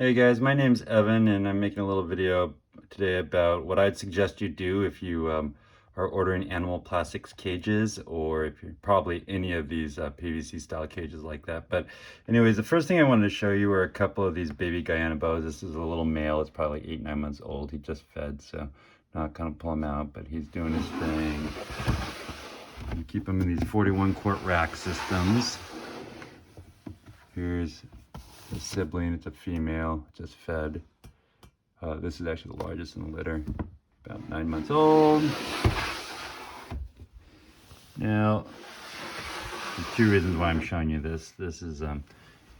Hey guys, my name's Evan and I'm making a little video today about what I'd suggest you do if you are ordering animal plastics cages, or if you're probably any of these PVC style cages like that. But anyways, the first thing I wanted to show you were a couple of these baby Guyana boas. This is a little male. It's probably like 8, 9 months old. He just fed, so not gonna pull him out, but he's doing his thing. You keep him in these 41 quart rack systems. Here's a sibling, it's a female, just fed. This is actually the largest in the litter, about 9 months old. Now, there's two reasons why I'm showing you this. This is, there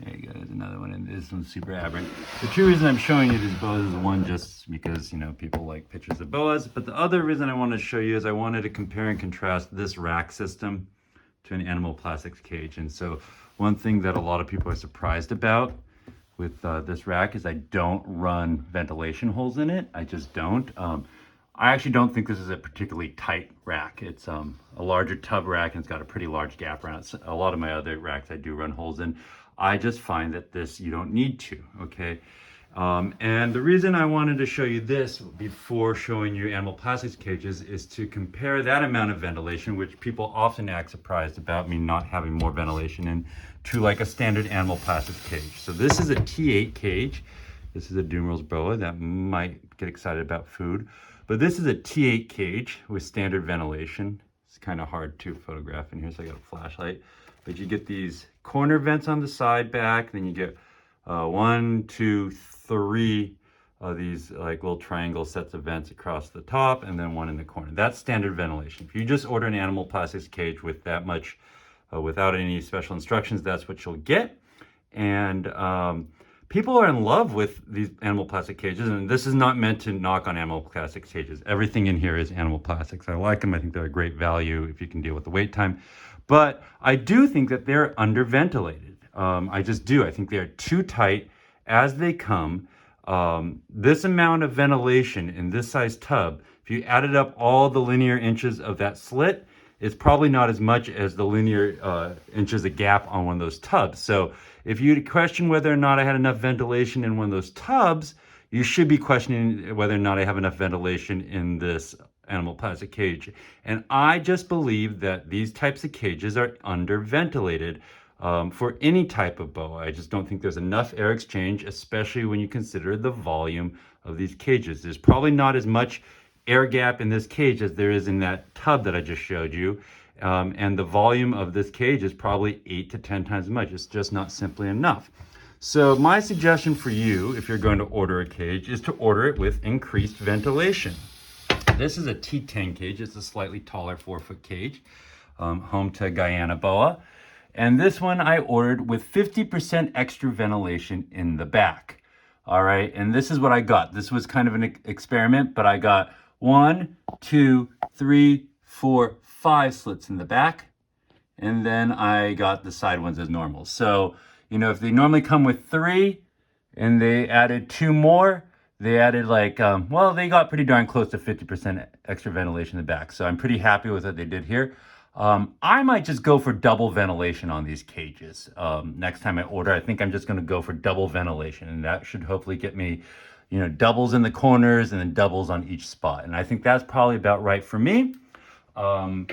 you go, there's another one, and this one's super aberrant. The two reasons I'm showing you these boas is one, just because, you know, people like pictures of boas, but the other reason I wanted to show you is I wanted to compare and contrast this rack system to an animal plastics cage. And so one thing that a lot of people are surprised about with this rack is I don't run ventilation holes in it. I just don't. I actually don't think this is a particularly tight rack. It's a larger tub rack and it's got a pretty large gap around it. So a lot of my other racks I do run holes in. I just find that this you don't need to, okay? And the reason I wanted to show you this before showing you animal plastics cages is to compare that amount of ventilation, which people often act surprised about me not having more ventilation in, to like a standard animal plastics cage. So this is a T8 cage. This is a Dumeral's boa that might get excited about food. But this is a T8 cage with standard ventilation. It's kind of hard to photograph in here, so I got a flashlight. But you get these corner vents on the side back, then you get 1, 2, 3 of these like little triangle sets of vents across the top, and then one in the corner. That's standard ventilation. If you just order an animal plastics cage with that much, without any special instructions, that's what you'll get. And people are in love with these animal plastic cages, and this is not meant to knock on animal plastic cages. Everything in here is animal plastics. I like them. I think they're a great value if you can deal with the wait time. But I do think that they're underventilated. I just do. I think they're too tight as they come. This amount of ventilation in this size tub, if you added up all the linear inches of that slit, it's probably not as much as the linear inches of gap on one of those tubs. So if you question whether or not I had enough ventilation in one of those tubs, you should be questioning whether or not I have enough ventilation in this animal plastic cage. And I just believe that these types of cages are underventilated for any type of boa. I just don't think there's enough air exchange, especially when you consider the volume of these cages. There's probably not as much air gap in this cage as there is in that tub that I just showed you. And the volume of this cage is probably 8 to 10 times as much. It's just not simply enough. So my suggestion for you, if you're going to order a cage, is to order it with increased ventilation. This is a T10 cage. It's a slightly taller 4-foot cage, home to Guyana boa. And this one I ordered with 50% extra ventilation in the back. All right, and this is what I got. This was kind of an experiment, but I got 1, 2, 3, 4, 5 slits in the back, and then I got the side ones as normal. So, you know, if they normally come with 3 and they added 2 more, they added like, well, they got pretty darn close to 50% extra ventilation in the back. So I'm pretty happy with what they did here. I might just go for double ventilation on these cages. Next time I order, I think I'm just gonna go for double ventilation, and that should hopefully get me, you know, doubles in the corners and then doubles on each spot. And I think that's probably about right for me. I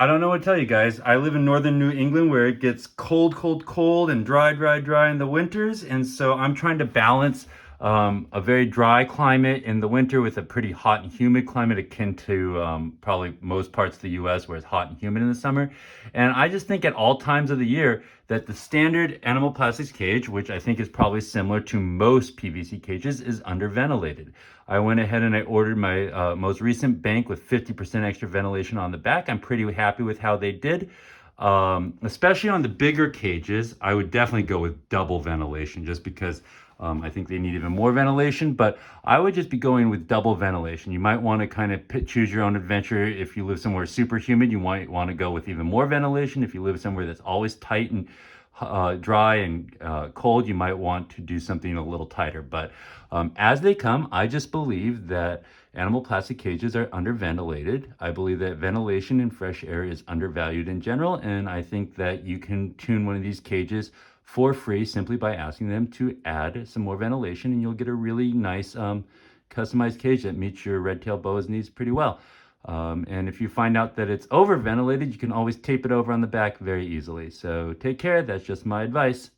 don't know what to tell you guys. I live in northern New England where it gets cold, cold, cold and dry, dry, dry in the winters. And so I'm trying to balance a very dry climate in the winter with a pretty hot and humid climate akin to probably most parts of the US where it's hot and humid in the summer. And I just think at all times of the year that the standard animal plastics cage, which I think is probably similar to most PVC cages, is underventilated. I went ahead and I ordered my most recent bank with 50% extra ventilation on the back. I'm pretty happy with how they did. Especially on the bigger cages, I would definitely go with double ventilation just because I think they need even more ventilation, but I would just be going with double ventilation. You might want to kind of choose your own adventure. If you live somewhere super humid, you might want to go with even more ventilation. If you live somewhere that's always tight and dry and cold, you might want to do something a little tighter. But as they come, I just believe that animal plastic cages are underventilated. I believe that ventilation and fresh air is undervalued in general, and I think that you can tune one of these cages for free simply by asking them to add some more ventilation, and you'll get a really nice customized cage that meets your red-tailed boa's needs pretty well. And if you find out that it's over ventilated, you can always tape it over on the back very easily. So take care. That's just my advice.